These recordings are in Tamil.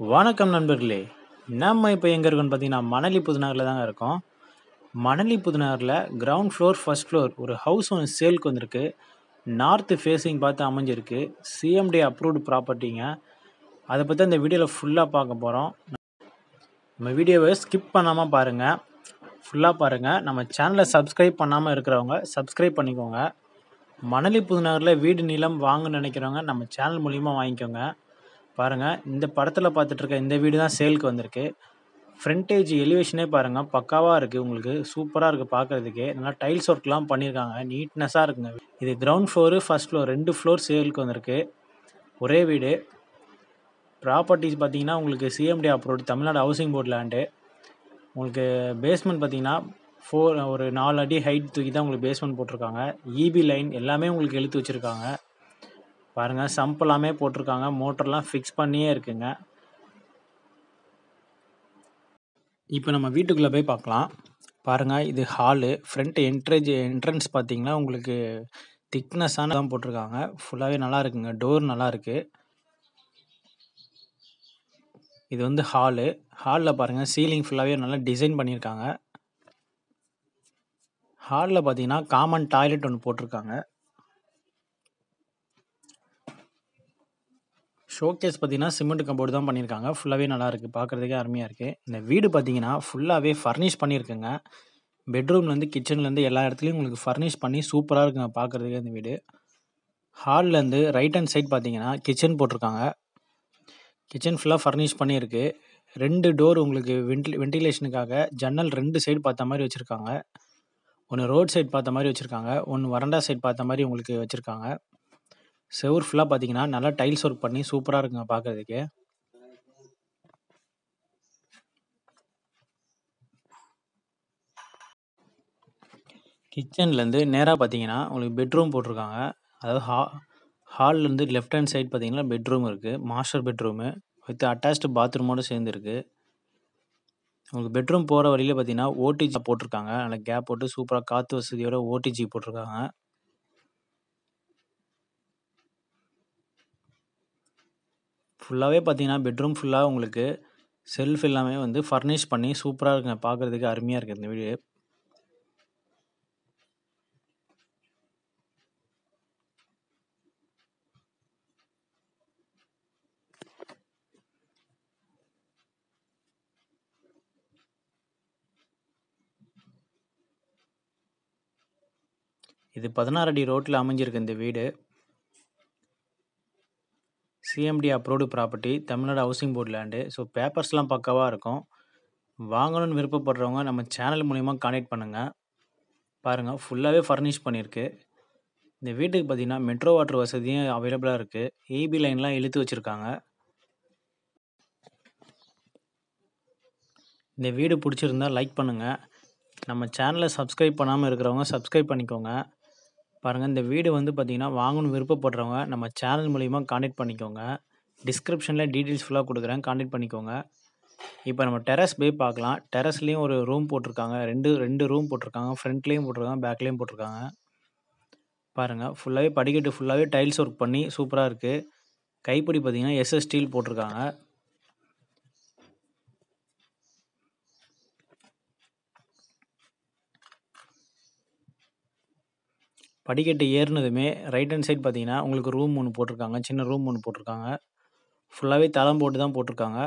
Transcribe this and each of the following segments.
வணக்கம் நண்பர்களே! நம்ம இப்போ எங்க இருக்கோம்னு பார்த்தீங்கன்னா, மணலி புதுநகர்ல தாங்க இருக்கோம். மணலி புதுநகர்ல கிரவுண்ட் ஃப்ளோர், ஃபர்ஸ்ட் ஃப்ளோர் ஒரு ஹவுஸ் ஒண்ணு சேல்க்கு வந்திருக்கு. நார்த் ஃபேசிங் பார்த்து அமைஞ்சிருக்கு. சிஎம்டி அப்ரூவ்டு ப்ராப்பர்ட்டிங்க. அத பத்தி தான் இந்த வீடியோல ஃபுல்லா பார்க்க போறோம். நம்ம வீடியோவ ஸ்கிப் பண்ணாம பாருங்க. ஃபுல்லா பாருங்க. நம்ம சேனல சப்ஸ்கிரைப் பண்ணாம இருக்கிறவங்க சப்ஸ்கிரைப் பண்ணிக்கோங்க. மணலி புதுநகர்ல வீடு, நிலம் வாங்கணும்னு நினைக்கிறவங்க நம்ம சேனல் மூலியமா வாங்கிக்கோங்க. பாருங்க, இந்த படத்துல பார்த்துட்டு இருக்க இந்த வீடு தான் சேல்க்கு வந்திருக்கு. ஃப்ரண்டேஜ் எலிவேஷனே பாருங்க பக்காவா இருக்கு உங்களுக்கு. சூப்பரா இருக்கு பார்க்கறதுக்கே. நல்லா டைல்ஸ் ஒர்க்லாம் பண்ணியிருக்காங்க. நீட்னஸா இருக்குங்க. இது ground floor, first floor 2 floor சேல்க்கு வந்திருக்கு. ஒரே வீடு. ப்ராப்பர்ட்டீஸ் பார்த்தீங்கன்னா, உங்களுக்கு CMD approved Tamil Nadu housing board land. உங்களுக்கு பேஸ்மெண்ட் பார்த்தீங்கன்னா, ஒரு 4 அடி ஹைட் தூக்கி தான் உங்களுக்கு பேஸ்மெண்ட் போட்டிருக்காங்க. ஈபி லைன் எல்லாமே உங்களுக்கு இழுத்து வச்சிருக்காங்க. பாருங்க, சம்ப் எல்லாமே போட்டிருக்காங்க. மோட்டர்லாம் ஃபிக்ஸ் பண்ணியே இருக்குங்க. இப்போ நம்ம வீட்டுக்குள்ள போய் பார்க்கலாம். பாருங்க, இது ஹாலு. ஃப்ரண்ட் என்ட்ரன்ஸ் பார்த்தீங்கன்னா, உங்களுக்கு திக்னஸான தான் போட்டிருக்காங்க. ஃபுல்லாவே நல்லா இருக்குங்க. டோர் நல்லா இருக்கு. இது வந்து ஹாலு. ஹால்ல பாருங்க, சீலிங் ஃபுல்லாவே நல்லா டிசைன் பண்ணியிருக்காங்க. ஹால்ல பார்த்தீங்கன்னா, காமன் டாய்லெட் ஒண்ணு போட்டிருக்காங்க. ஷோகேஸ் பார்த்தீங்கன்னா, சிமெண்ட் கப்போர்டு தான் பண்ணியிருக்காங்க. ஃபுல்லாவே நல்லா இருக்கு. பார்க்கறதுக்கே அருமையா இருக்கு. இந்த வீடு பார்த்தீங்கன்னா, ஃபுல்லாவே ஃபர்னிஷ் பண்ணியிருக்குங்க. பெட்ரூம்லேருந்து, கிச்சன்லேருந்து எல்லா இடத்துலயும் உங்களுக்கு ஃபர்னிஷ் பண்ணி சூப்பரா இருக்குங்க பார்க்கறதுக்கே இந்த வீடு. ஹால்லேருந்து ரைட் ஹேண்ட் சைட் பார்த்தீங்கன்னா, கிச்சன் போட்டிருக்காங்க. கிச்சன் ஃபுல்லா ஃபர்னிஷ் பண்ணியிருக்கு. 2 டோர் உங்களுக்கு வென்டிலேஷனுக்காக ஜன்னல் 2 சைடு பார்த்த மாரி வச்சிருக்காங்க. ஒண்ணு ரோட் சைடு பார்த்த மாரி வச்சிருக்காங்க. ஒண்ணு வராண்டா சைடு பார்த்த மாரி உங்களுக்கு வச்சிருக்காங்க. செவுரு ஃபுல்லா பார்த்தீங்கன்னா, நல்லா டைல்ஸ் ஒர்க் பண்ணி சூப்பரா இருக்குங்க பார்க்கறதுக்கே. கிச்சன்லேருந்து நேரா பார்த்தீங்கன்னா, உங்களுக்கு பெட்ரூம் போட்டிருக்காங்க. அதாவது ஹால்லேருந்து லெஃப்ட் ஹேண்ட் சைடு பார்த்தீங்கன்னா, பெட்ரூம் இருக்கு. மாஸ்டர் பெட்ரூமு வித் அட்டாச்டு பாத்ரூமோட சேர்ந்து இருக்கு. உங்களுக்கு பெட்ரூம் போற வழியில பார்த்தீங்கன்னா, ஓடிஜி போட்டிருக்காங்க. நல்லா கேப் போட்டு சூப்பரா காத்து வசதியோட ஓடிஜி போட்டிருக்காங்க. ஃபுல்லாவே பார்த்தீங்கன்னா, பெட்ரூம் ஃபுல்லா உங்களுக்கு செல்ஃப் எல்லாமே வந்து ஃபர்னிஷ் பண்ணி சூப்பரா இருக்குங்க. பார்க்கறதுக்கு அருமையா இருக்கு இந்த வீடு. இது 16 அடி ரோட்ல அமைஞ்சிருக்கு இந்த வீடு. CMD approved property Tamil Nadu housing board land. So பேப்பர்ஸ்லாம் பக்காவா இருக்கும். வாங்கணும்னு விருப்பப்படுறவங்க நம்ம சேனல் மூலியமா கான்டாக்ட் பண்ணுங்க. பாருங்க, ஃபுல்லாவே ஃபர்னிஷ் பண்ணியிருக்கு. இந்த வீட்டுக்கு பார்த்தீங்கன்னா, மெட்ரோ வாட்டர் வசதியும் அவைலபிளா இருக்கு. ஈபி லைன்லாம் இழுத்து வச்சிருக்காங்க. இந்த வீடு பிடிச்சிருந்தா லைக் பண்ணுங்க. நம்ம சேனல சப்ஸ்கிரைப் பண்ணாம இருக்கிறவங்க சப்ஸ்கிரைப் பண்ணிக்கோங்க. பாருங்க, இந்த வீடு வந்து பார்த்தீங்கன்னா, வாங்கணும்னு விருப்பப்படுறவங்க நம்ம சேனல் மூலியமா கான்டாக்ட் பண்ணிக்கோங்க. டிஸ்கிரிப்ஷன்ல டீட்டெயில்ஸ் ஃபுல்லா குடுக்குறேன். கான்டாக்ட் பண்ணிக்கோங்க. இப்போ நம்ம டெர்ரஸ் போய் பார்க்கலாம். டெர்ரஸ்லயும் ஒரு ரூம் போட்டிருக்காங்க. 2 ரூம் போட்டிருக்காங்க. ஃப்ரண்ட்லயும் போட்டிருக்காங்க. பேக்லயும் போட்டிருக்காங்க. பாருங்க, ஃபுல்லாவே படிக்கட்டு ஃபுல்லாவே டைல்ஸ் ஒர்க் பண்ணி சூப்பரா இருக்கு. கைப்பிடி பார்த்தீங்கன்னா, எஸ்எஸ் ஸ்டீல் போட்டிருக்காங்க. படிக்கட்டு ஏறுனதுமே ரைட் ஹேண்ட் சைடு பார்த்தீங்கன்னா, உங்களுக்கு ரூம் ஒண்ணு போட்டிருக்காங்க. சின்ன ரூம் ஒண்ணு போட்டிருக்காங்க. ஃபுல்லாவே தளம் போட்டு தான் போட்டிருக்காங்க.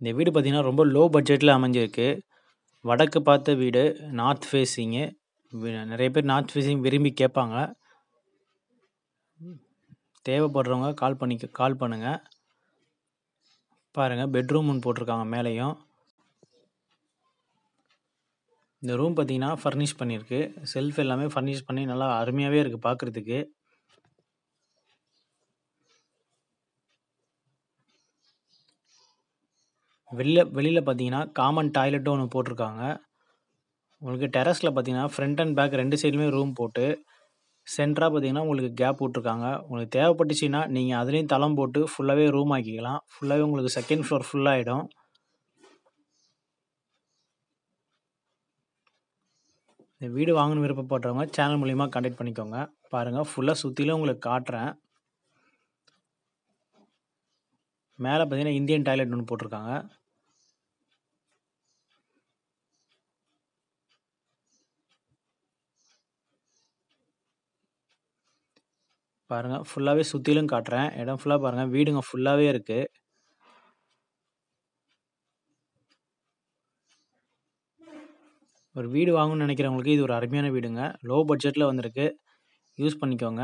இந்த வீடு பார்த்தீங்கன்னா, ரொம்ப லோ பட்ஜெட்ல அமைஞ்சிருக்கு. வடக்கு பார்த்த வீடு, நார்த் ஃபேஸிங்கு. நெறைய பேர் நார்த் ஃபேஸிங் விரும்பி கேட்பாங்க. தேவைப்படுறவங்க கால் பண்ணுங்க. பாருங்க, பெட்ரூம் ஒண்ணு போட்டிருக்காங்க மேலேயும். இந்த ரூம் பார்த்தீங்கன்னா, ஃபர்னிஷ் பண்ணியிருக்கு. செல்ஃப் எல்லாமே ஃபர்னிஷ் பண்ணி நல்லா அருமையாவே இருக்கு பார்க்கறதுக்கு. வெளியில பார்த்தீங்கன்னா, காமன் டாய்லெட்டும் ஒண்ணு போட்டிருக்காங்க. உங்களுக்கு டெர்ரஸ்ல பார்த்தீங்கன்னா, ஃப்ரண்ட் அண்ட் பேக் 2 சைடுமே ரூம் போட்டு, சென்டரா பார்த்தீங்கன்னா, உங்களுக்கு கேப் விட்டுருக்காங்க. உங்களுக்கு தேவைப்பட்டுச்சுன்னா, நீங்க அதிலேயும் தளம் போட்டு ஃபுல்லாவே ரூம் ஆக்கிக்கலாம். ஃபுல்லாவே உங்களுக்கு செகண்ட் ஃப்ளோர் ஃபுல் ஆயிடும். இந்த வீடு வாங்கணும்னு விருப்பப்படுறவங்க சேனல் மூலியமா கான்டாக்ட் பண்ணிக்கோங்க. பாருங்க ஃபுல்லா சுத்திலும் உங்களுக்கு காட்டுறேன். மேல பார்த்தீங்கன்னா, இந்தியன் டாய்லெட் ஒண்ணு போட்டுருக்காங்க. பாருங்க ஃபுல்லாவே சுத்திலும் காட்டுறேன். இடம் ஃபுல்லா பாருங்க. வீடுங்க ஃபுல்லாவே இருக்கு. ஒரு வீடு வாங்கணும்னு நினைக்கிறவங்களுக்கு இது ஒரு அருமையான வீடுங்க. லோ பட்ஜெட்ல வந்திருக்கு. யூஸ் பண்ணிக்கோங்க.